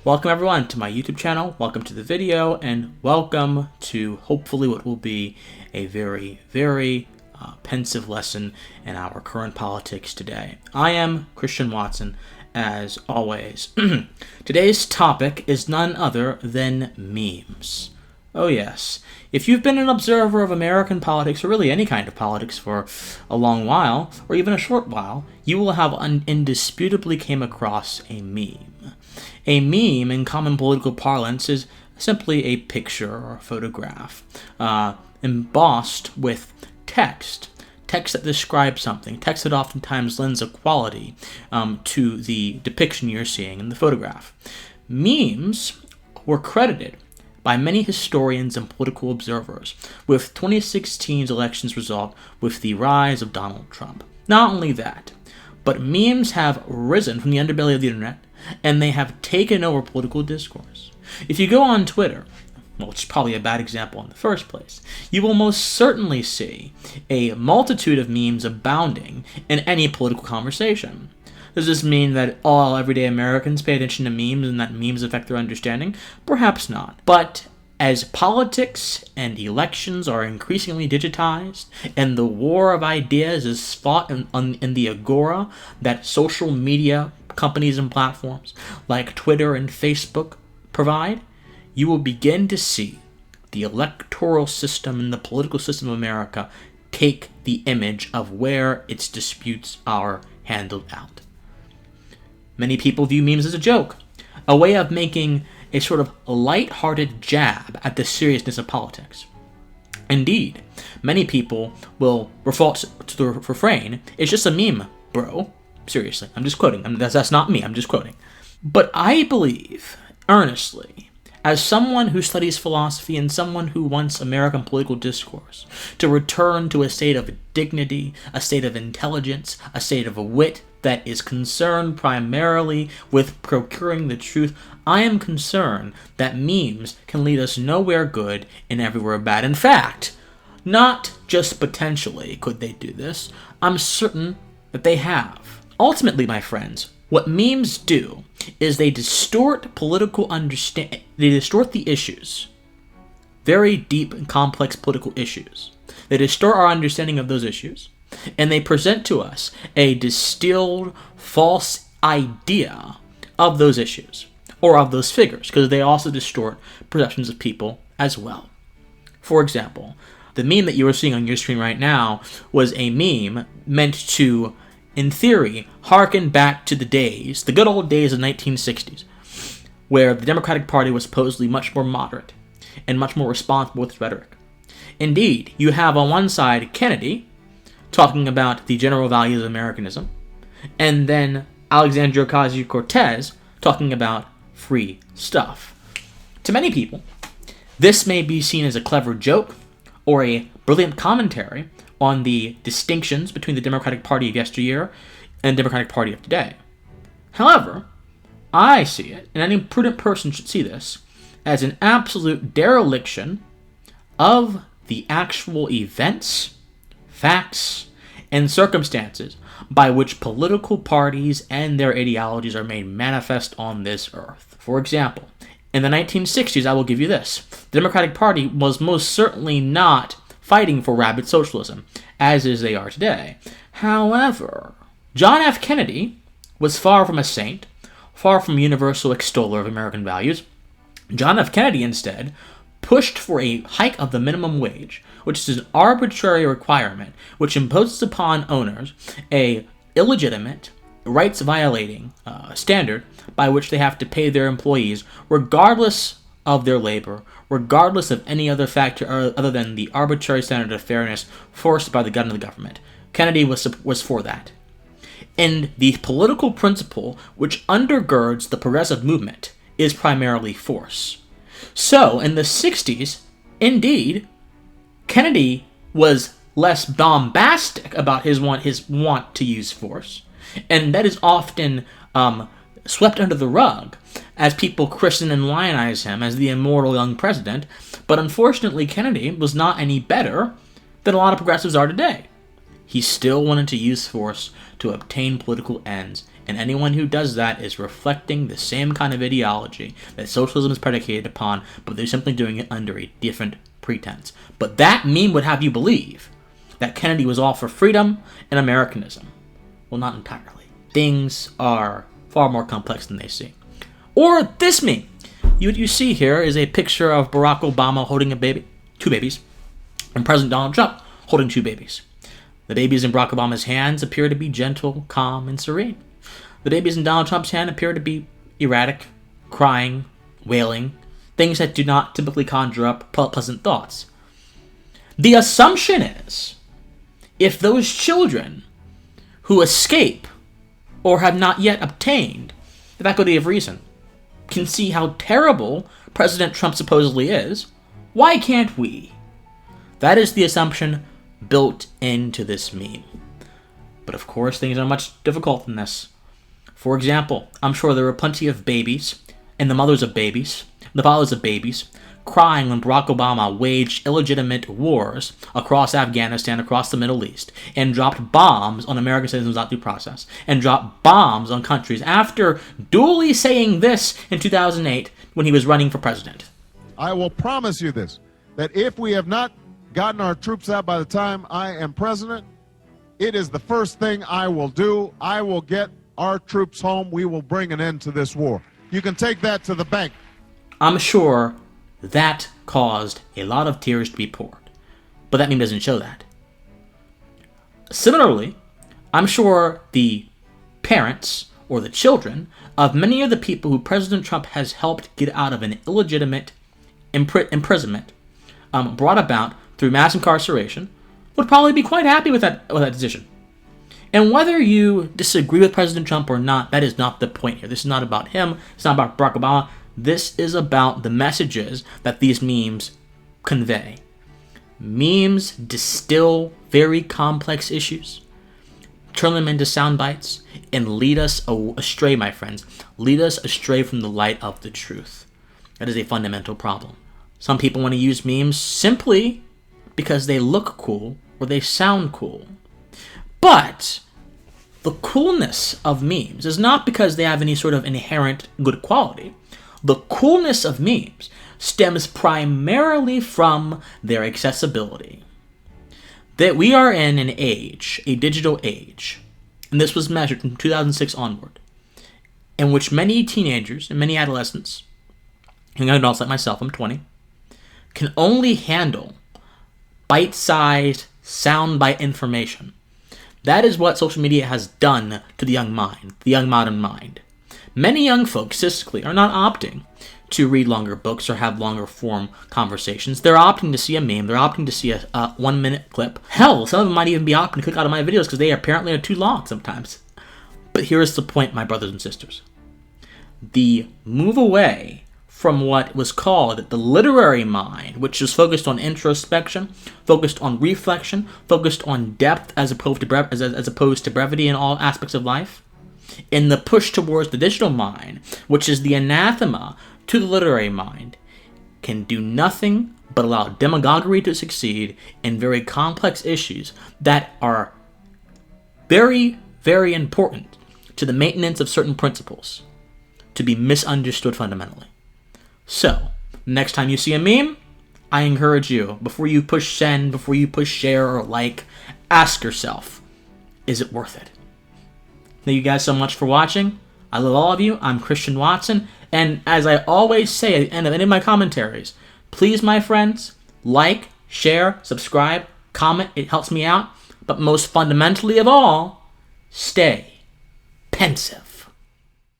Welcome everyone to my YouTube channel, welcome to the video, and welcome to hopefully what will be a very pensive lesson in our current politics today. I am Christian Watson, as always. Today's topic is none other than memes. Oh yes, if you've been an observer of American politics, or really any kind of politics for a long while, or even a short while, you will have indisputably came across a meme. A meme, in common political parlance, is simply a picture or a photograph embossed with text that describes something, text that oftentimes lends a quality to the depiction you're seeing in the photograph. Memes were credited by many historians and political observers with 2016's elections result with the rise of Donald Trump. Not only that, but memes have risen from the underbelly of the internet, and they have taken over political discourse. If you go on Twitter, which is probably a bad example in the first place, you will most certainly see a multitude of memes abounding in any political conversation. Does this mean that all everyday Americans pay attention to memes and that memes affect their understanding? Perhaps not. But as politics and elections are increasingly digitized, and the war of ideas is fought in the agora that social media companies and platforms like Twitter and Facebook provide, you will begin to see the electoral system and the political system of America take the image of where its disputes are handled out. Many people view memes as a joke, a way of making a sort of light-hearted jab at the seriousness of politics. Indeed, many people will resort to the refrain, "It's just a meme, bro." Seriously, I'm just quoting. That's not me, I'm just quoting. But I believe, earnestly, as someone who studies philosophy and someone who wants American political discourse to return to a state of dignity, a state of intelligence, a state of wit that is concerned primarily with procuring the truth, I am concerned that memes can lead us nowhere good and everywhere bad. In fact, not just potentially could they do this, I'm certain that they have. Ultimately, my friends, what memes do is they distort political understanding. They distort the issues. Very deep and complex political issues. They distort our understanding of those issues. And they present to us a distilled, false idea of those issues. Or of those figures. Because they also distort perceptions of people as well. For example, the meme that you are seeing on your screen right now was a meme meant to, in theory, harken back to the good old days of the 1960s, where the Democratic Party was supposedly much more moderate and much more responsible with its rhetoric. Indeed, you have on one side Kennedy talking about the general values of Americanism, and then Alexandria Ocasio-Cortez talking about free stuff. To many people, this may be seen as a clever joke or a brilliant commentary on the distinctions between the Democratic Party of yesteryear and the Democratic Party of today. However, I see it, and any prudent person should see this, as an absolute dereliction of the actual events, facts, and circumstances by which political parties and their ideologies are made manifest on this earth. For example, in the 1960s, I will give you this. The Democratic Party was most certainly not fighting for rabid socialism, as is they are today. However, John F. Kennedy was far from a saint, far from a universal extoller of American values. John F. Kennedy, instead, pushed for a hike of the minimum wage, which is an arbitrary requirement which imposes upon owners a illegitimate, rights-violating standard by which they have to pay their employees regardless of their labor, regardless of any other factor other than the arbitrary standard of fairness forced by the gun of the government. Kennedy was for that. And the political principle which undergirds the progressive movement is primarily force. So, in the 60s, indeed, Kennedy was less bombastic about his want to use force, and that is often swept under the rug as people christen and lionize him as the immortal young president, but unfortunately Kennedy was not any better than a lot of progressives are today. He still wanted to use force to obtain political ends And anyone who does that is reflecting the same kind of ideology that socialism is predicated upon, but they're simply doing it under a different pretense. But that meme would have you believe that Kennedy was all for freedom and Americanism. Well, not entirely. Things are far more complex than they seem. Or this meme. What you see here is a picture of Barack Obama holding a baby, 2 babies, and President Donald Trump holding 2 babies. The babies in Barack Obama's hands appear to be gentle, calm, and serene. The babies in Donald Trump's hand appear to be erratic, crying, wailing, things that do not typically conjure up pleasant thoughts. The assumption is, if those children who escape or have not yet obtained the faculty of reason can see how terrible President Trump supposedly is, why can't we? That is the assumption built into this meme. But of course, things are much difficult than this. For example, I'm sure there were plenty of babies, and the mothers of babies, the fathers of babies, crying when Barack Obama waged illegitimate wars across Afghanistan, across the Middle East, and dropped bombs on American citizens without due process, and dropped bombs on countries after duly saying this in 2008 when he was running for president. I will promise you this, that if we have not gotten our troops out by the time I am president, it is the first thing I will do. I will get our troops home. We will bring an end to this war. You can take that to the bank. I'm sure that caused a lot of tears to be poured, but that meme doesn't show that. Similarly, I'm sure the parents or the children of many of the people who President Trump has helped get out of an illegitimate imprisonment brought about through mass incarceration would probably be quite happy with that decision. And whether you disagree with President Trump or not, that is not the point here. This is not about him. It's not about Barack Obama. This is about the messages that these memes convey. Memes distill very complex issues, turn them into sound bites, and lead us astray, my friends. Lead us astray from the light of the truth. That is a fundamental problem. Some people want to use memes simply because they look cool or they sound cool. But the coolness of memes is not because they have any sort of inherent good quality. The coolness of memes stems primarily from their accessibility. That we are in an age, a digital age, and this was measured from 2006 onward, in which many teenagers and many adolescents, young adults like myself, I'm 20, can only handle bite-sized, soundbite information. That is what social media has done to the young mind, the young modern mind. Many young folks, statistically, are not opting to read longer books or have longer form conversations. They're opting to see a meme. They're opting to see a 1-minute clip. Hell, some of them might even be opting to click out of my videos because they apparently are too long sometimes. But here's the point, my brothers and sisters. The move away from what was called the literary mind, which is focused on introspection, focused on reflection, focused on depth as opposed to brevity in all aspects of life, in the push towards the digital mind, which is the anathema to the literary mind, can do nothing but allow demagoguery to succeed in very complex issues that are very, very important to the maintenance of certain principles to be misunderstood fundamentally. So, next time you see a meme, I encourage you, before you push send, before you push share or like, ask yourself, is it worth it? Thank you guys so much for watching. I love all of you. I'm Christian Watson. And as I always say at the end of any of my commentaries, please, my friends, like, share, subscribe, comment. It helps me out. But most fundamentally of all, stay pensive.